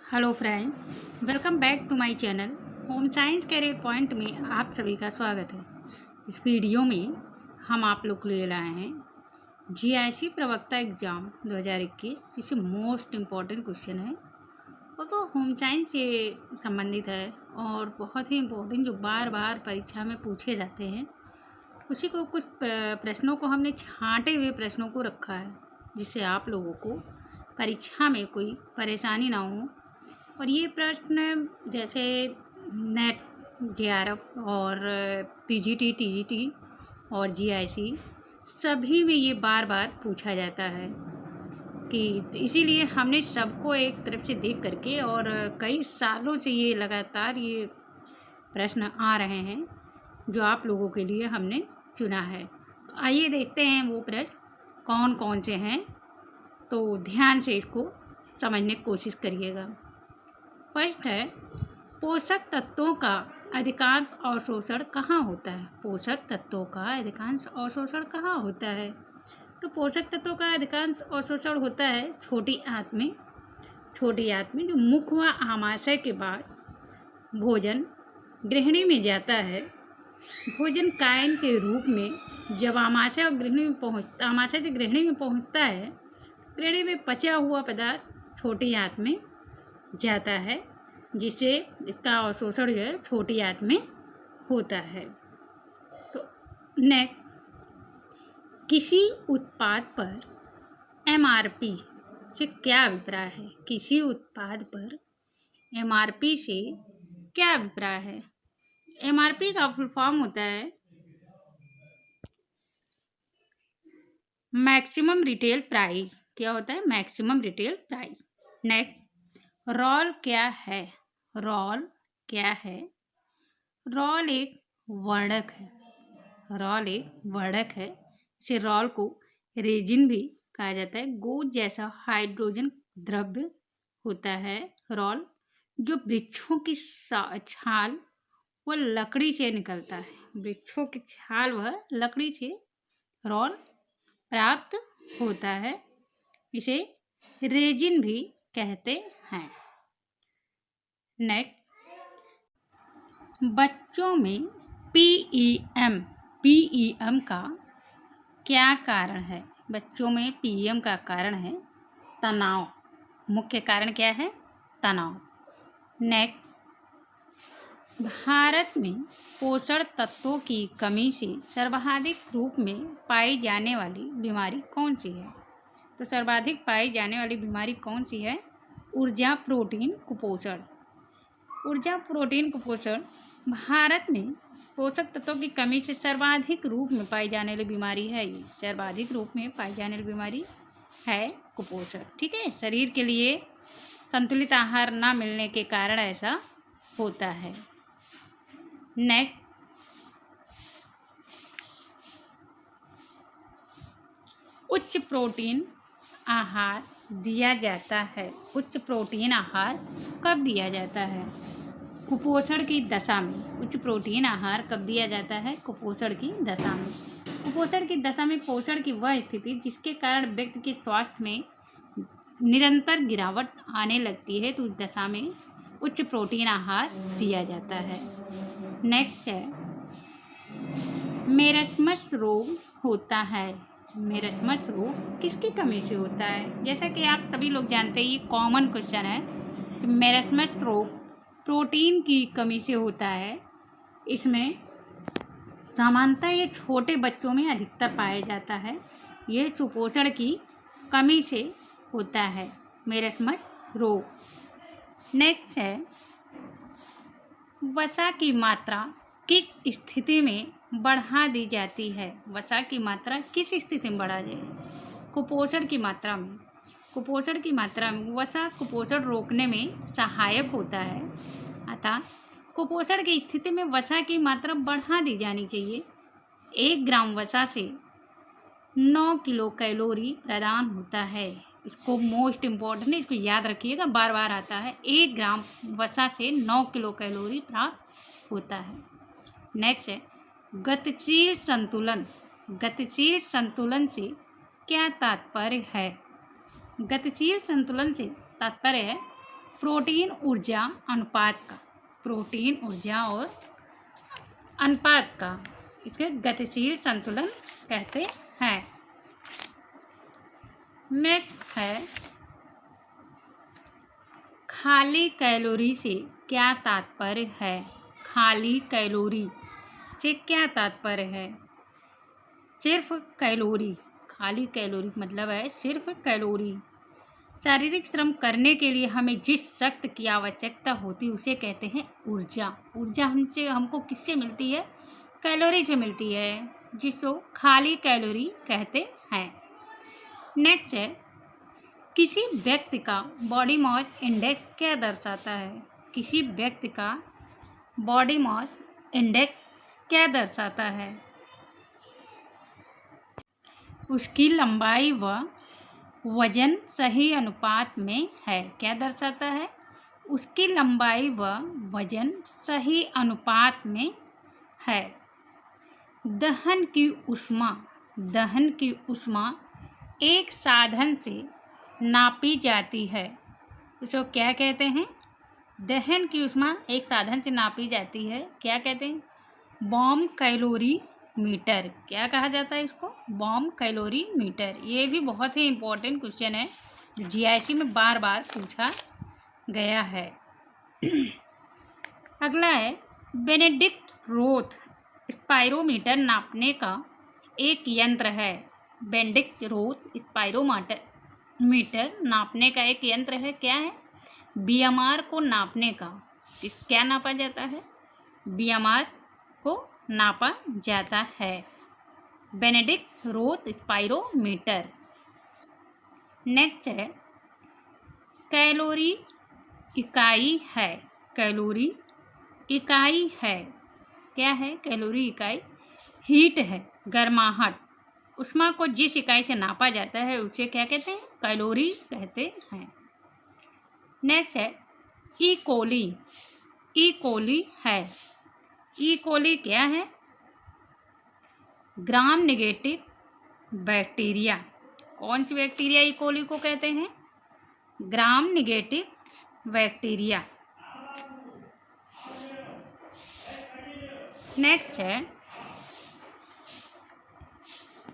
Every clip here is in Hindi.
Hello friends, welcome back to my channel home science career point में आप सभी का स्वागत है। इस वीडियो में हम आप लोग को ले लाए हैं जीआईसी प्रवक्ता एग्ज़ाम 2021, जिससे मोस्ट इम्पॉर्टेंट क्वेश्चन है और वो होम साइंस से संबंधित है और बहुत ही इम्पोर्टेंट, जो बार बार परीक्षा में पूछे जाते हैं। उसी को कुछ प्रश्नों को हमने छांटे हुए प्रश्नों को रखा है, जिससे आप लोगों को परीक्षा में कोई परेशानी ना हो। और ये प्रश्न जैसे नेट, जेआरएफ और पीजीटी, टीजीटी और जीआईसी सभी में ये बार बार पूछा जाता है कि इसीलिए हमने सबको एक तरफ से देख करके, और कई सालों से ये लगातार ये प्रश्न आ रहे हैं जो आप लोगों के लिए हमने चुना है। आइए देखते हैं वो प्रश्न कौन कौन से हैं, तो ध्यान से इसको समझने की कोशिश करिएगा। फर्स्ट है, पोषक तत्वों का अधिकांश अवशोषण कहाँ होता है? पोषक तत्वों का अधिकांश अवशोषण कहाँ होता है? तो पोषक तत्वों का अधिकांश अवशोषण होता है छोटी आंत में। छोटी आंत में जो मुख व आमाशय के बाद भोजन गृहिणी में जाता है। भोजन कायन के रूप में जब आमाशय से गृहिणी में पहुँचता है, गृहिणी में पचा हुआ पदार्थ छोटी आंत में जाता है, जिससे इसका अवशोषण जो है छोटी आंत में होता है। तो नेक्स्ट, किसी उत्पाद पर एमआरपी से क्या अभिप्राय है? किसी उत्पाद पर एमआरपी से क्या अभिप्राय है? एमआरपी का फुल फॉर्म होता है मैक्सिमम रिटेल प्राइस। क्या होता है? Maximum retail price. Next, role क्या है? रॉल क्या है? रॉल एक वर्णक है। रॉल एक वर्णक है। इसे रॉल को रेजिन भी कहा जाता है। गोंद जैसा हाइड्रोजन द्रव्य होता है रॉल, जो वृक्षों की छाल व लकड़ी से निकलता है। वृक्षों की छाल व लकड़ी से रॉल प्राप्त होता है। इसे रेजिन भी कहते हैं। नेक्स्ट, बच्चों में पीईएम का क्या कारण है? बच्चों में पीईएम का कारण है तनाव। मुख्य कारण क्या है? तनाव। नेक्स्ट, भारत में पोषण तत्वों की कमी से सर्वाधिक रूप में पाई जाने वाली बीमारी कौन सी है? तो सर्वाधिक पाई जाने वाली बीमारी कौन सी है? ऊर्जा प्रोटीन कुपोषण। ऊर्जा प्रोटीन कुपोषण भारत में पोषक तत्वों की कमी से सर्वाधिक रूप में पाई जाने वाली बीमारी है। ये सर्वाधिक रूप में पाई जाने वाली बीमारी है कुपोषण। ठीक है, शरीर के लिए संतुलित आहार ना मिलने के कारण ऐसा होता है। नेक्स्ट, उच्च प्रोटीन आहार दिया जाता है। उच्च प्रोटीन आहार कब दिया जाता है? कुपोषण की दशा में। उच्च प्रोटीन आहार कब दिया जाता है? कुपोषण की दशा में। कुपोषण की दशा में पोषण की वह स्थिति जिसके कारण व्यक्ति के स्वास्थ्य में निरंतर गिरावट आने लगती है, तो उस दशा में उच्च प्रोटीन आहार दिया जाता है। नेक्स्ट है, मेरस्मस रोग होता है। मेरस्मस रोग किसकी कमी से होता है? जैसा कि आप सभी लोग जानते हैं, ये कॉमन क्वेश्चन है कि मेरस्मस रोग प्रोटीन की कमी से होता है। इसमें सामान्यतः ये छोटे बच्चों में अधिकतर पाया जाता है। ये सुपोषण की कमी से होता है मेरस्मस रोग। नेक्स्ट है, वसा की मात्रा किस स्थिति में बढ़ा दी जाती है? वसा की मात्रा किस स्थिति में बढ़ा जाए? कुपोषण की मात्रा में। कुपोषण की मात्रा में वसा कुपोषण रोकने में सहायक होता है, अतः कुपोषण की स्थिति में वसा की मात्रा बढ़ा दी जानी चाहिए। 1 ग्राम वसा से 9 किलो कैलोरी प्रदान होता है। इसको मोस्ट इम्पॉर्टेंट है, इसको याद रखिएगा, बार बार आता है। 1 ग्राम वसा से 9 किलो कैलोरी प्राप्त होता है। नेक्स्ट है, गतिशील संतुलन। गतिशील संतुलन से क्या तात्पर्य है? गतिशील संतुलन से तात्पर्य है प्रोटीन ऊर्जा अनुपात का, प्रोटीन ऊर्जा और अनुपात का इसे गतिशील संतुलन कहते हैं। नेक्स्ट है खाली कैलोरी से क्या तात्पर्य है। खाली कैलोरी से क्या तात्पर्य है। सिर्फ कैलोरी, खाली कैलोरी मतलब है सिर्फ कैलोरी। शारीरिक श्रम करने के लिए हमें जिस शक्ति की आवश्यकता होती है उसे कहते हैं ऊर्जा। ऊर्जा हमको किससे मिलती है, कैलोरी से मिलती है, जिसको खाली कैलोरी कहते हैं। नेक्स्ट है किसी व्यक्ति का बॉडी मास इंडेक्स क्या दर्शाता है। किसी व्यक्ति का बॉडी मास इंडेक्स क्या दर्शाता है। उसकी लंबाई व वजन सही अनुपात में है। क्या दर्शाता है, उसकी लंबाई व वजन सही अनुपात में है। दहन की ऊष्मा, दहन की ऊष्मा एक साधन से नापी जाती है। उसको क्या कहते हैं, दहन की ऊष्मा एक साधन से नापी जाती है, क्या कहते हैं, बॉम कैलोरी मीटर। क्या कहा जाता है इसको, बॉम कैलोरी मीटर। ये भी बहुत ही इम्पोर्टेंट क्वेश्चन है जो जीआईसी में बार बार पूछा गया है। अगला है बेनेडिक्ट रोथ स्पाइरोमीटर नापने का एक यंत्र है। बेनेडिक्ट रोथ स्पाइरोमीटर नापने का एक यंत्र है। क्या है, बीएमआर को नापने का। क्या नापा जाता है, बीएमआर को नापा जाता है। Benedict Roth spirometer. नेक्स्ट है कैलोरी इकाई है। कैलोरी इकाई है, क्या है, कैलोरी इकाई हीट है, गर्माहट। ऊष्मा को जिस इकाई से नापा जाता है उसे क्या कहते हैं, कैलोरी कहते हैं। नेक्स्ट है ई कोली। ई कोली है, ई कोली क्या है, ग्राम नेगेटिव बैक्टीरिया। कौन सी बैक्टीरिया ई कोली को कहते हैं, ग्राम नेगेटिव बैक्टीरिया। नेक्स्ट है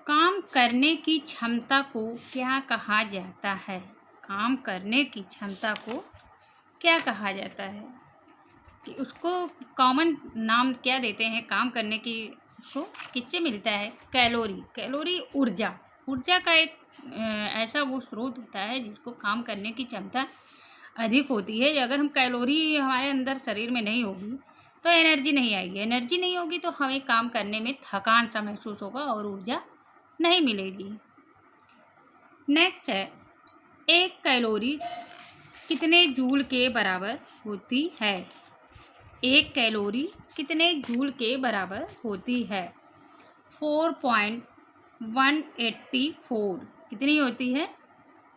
काम करने की क्षमता को क्या कहा जाता है। काम करने की क्षमता को क्या कहा जाता है, कि उसको कॉमन नाम क्या देते हैं, काम करने की को किससे मिलता है, कैलोरी। कैलोरी ऊर्जा, ऊर्जा का एक ऐसा वो स्रोत होता है जिसको काम करने की क्षमता अधिक होती है। अगर हम कैलोरी हमारे अंदर शरीर में नहीं होगी तो एनर्जी नहीं आएगी, एनर्जी नहीं होगी तो हमें काम करने में थकान सा महसूस होगा और ऊर्जा नहीं मिलेगी। नेक्स्ट है एक कैलोरी कितने जूल के बराबर होती है। एक कैलोरी कितने जूल के बराबर होती है, 4.184। कितनी होती है,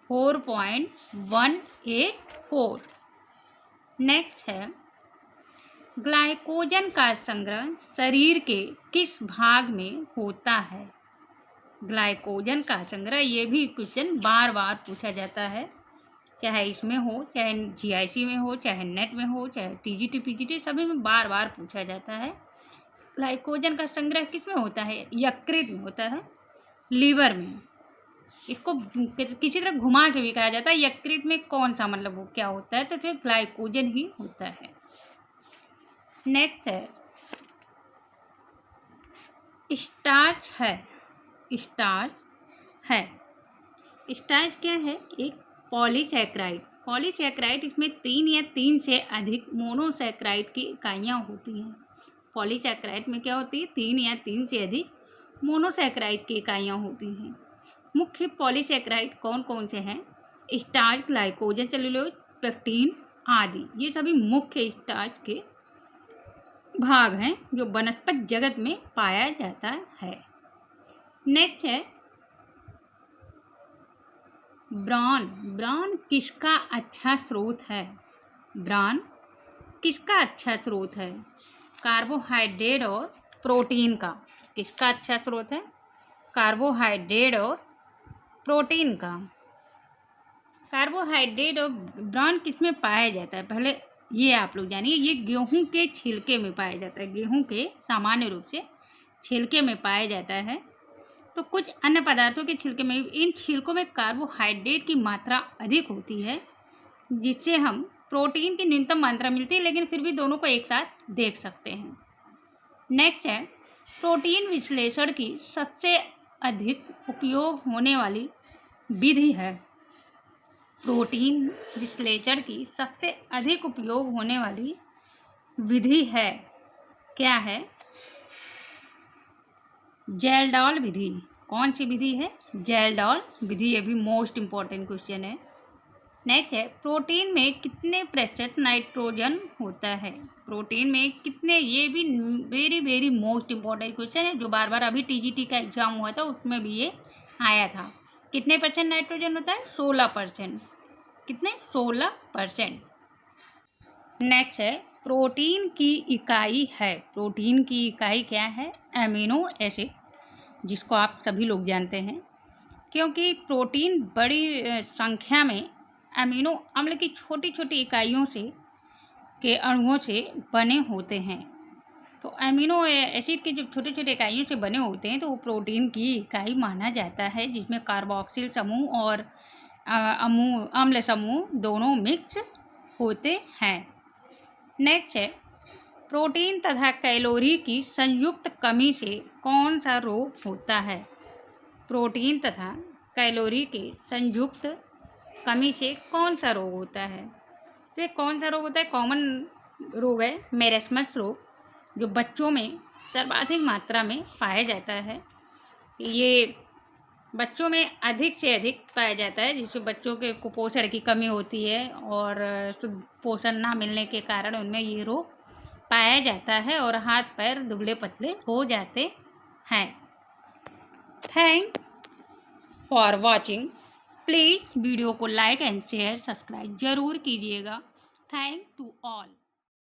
4.184। नेक्स्ट है ग्लाइकोजन का संग्रह शरीर के किस भाग में होता है। ग्लाइकोजन का संग्रह, ये भी क्वेश्चन बार बार पूछा जाता है, चाहे इसमें हो, चाहे जीआईसी में हो, चाहे नेट में हो, चाहे टीजीटी पीजीटी, सभी में बार बार पूछा जाता है। ग्लाइकोजन का संग्रह किस में होता है, यकृत में होता है, लीवर में। इसको किसी तरह घुमा के भी कहा जाता है, यकृत में कौन सा मतलब वो क्या होता है, तो जो ग्लाइकोजन ही होता है। नेक्स्ट है स्टार्च है। स्टार्च है, स्टार्च क्या है, एक पॉलीसैकेराइड। पॉलीसैकेराइड इसमें 3 या 3 से अधिक मोनोसैकेराइड की इकाइयाँ होती हैं। पॉलीसैकेराइड में क्या होती है, 3 या 3 से अधिक मोनोसैकेराइड की इकाइयाँ होती हैं। मुख्य पॉलीसैकेराइड कौन कौन से हैं, स्टार्च, ग्लाइकोजन, सेलुलोज, पेक्टिन आदि। ये सभी मुख्य स्टार्च के भाग हैं जो वनस्पति जगत में पाया जाता है। नेक्स्ट है ब्रान। ब्रान किसका अच्छा स्रोत है, ब्रान किसका अच्छा स्रोत है, कार्बोहाइड्रेट और प्रोटीन का। किसका अच्छा स्रोत है, कार्बोहाइड्रेट और प्रोटीन का। कार्बोहाइड्रेट और ब्राउन किस में पाया जाता है, पहले ये आप लोग जानिए। ये गेहूं के छिलके में पाया जाता है, गेहूं के सामान्य रूप से छिलके में पाया जाता है। तो कुछ अन्य पदार्थों के छिलके में, इन छिलकों में कार्बोहाइड्रेट की मात्रा अधिक होती है, जिससे हम प्रोटीन की न्यूनतम मात्रा मिलती है, लेकिन फिर भी दोनों को एक साथ देख सकते हैं। नेक्स्ट है, प्रोटीन विश्लेषण की सबसे अधिक उपयोग होने वाली विधि है। प्रोटीन विश्लेषण की सबसे अधिक उपयोग होने वाली विधि है, क्या है? जेल्डॉल विधि। कौन सी विधि है? जेल्डॉल विधि। ये भी मोस्ट इम्पॉर्टेंट क्वेश्चन है। नेक्स्ट है, प्रोटीन में कितने प्रतिशत नाइट्रोजन होता है? प्रोटीन में कितने, ये भी very very most important question है, जो बार बार अभी टीजीटी का एग्जाम हुआ था उसमें भी ये आया था। कितने परसेंट नाइट्रोजन होता है? 16%। कितने? 16%। नेक्स्ट है, प्रोटीन की इकाई है। प्रोटीन की इकाई क्या है? एमिनो एसिड, जिसको आप सभी लोग जानते हैं, क्योंकि प्रोटीन बड़ी संख्या में अमीनो अम्ल की छोटी छोटी इकाइयों से के अणुओं से बने होते हैं। तो अमीनो एसिड के जो छोटे छोटे इकाइयों से बने होते हैं, तो वो प्रोटीन की इकाई माना जाता है, जिसमें कार्बोक्सिल समूह और अम्ल समूह दोनों मिक्स होते हैं। नेक्स्ट है, प्रोटीन तथा कैलोरी की संयुक्त कमी से कौन सा रोग होता है? प्रोटीन तथा कैलोरी के संयुक्त कमी से कौन सा रोग होता है? तो ये कौन सा रोग होता है? कॉमन रोग है मेरेस्मस रोग, जो बच्चों में सर्वाधिक मात्रा में पाया जाता है। ये बच्चों में अधिक से अधिक पाया जाता है, जिससे बच्चों के कुपोषण की कमी होती है और पोषण ना मिलने के कारण उनमें ये रोग पाया जाता है और हाथ पैर दुबले पतले हो जाते हैं। Thank for watching. Please video को लाइक एंड शेयर सब्सक्राइब जरूर कीजिएगा। Thank to all.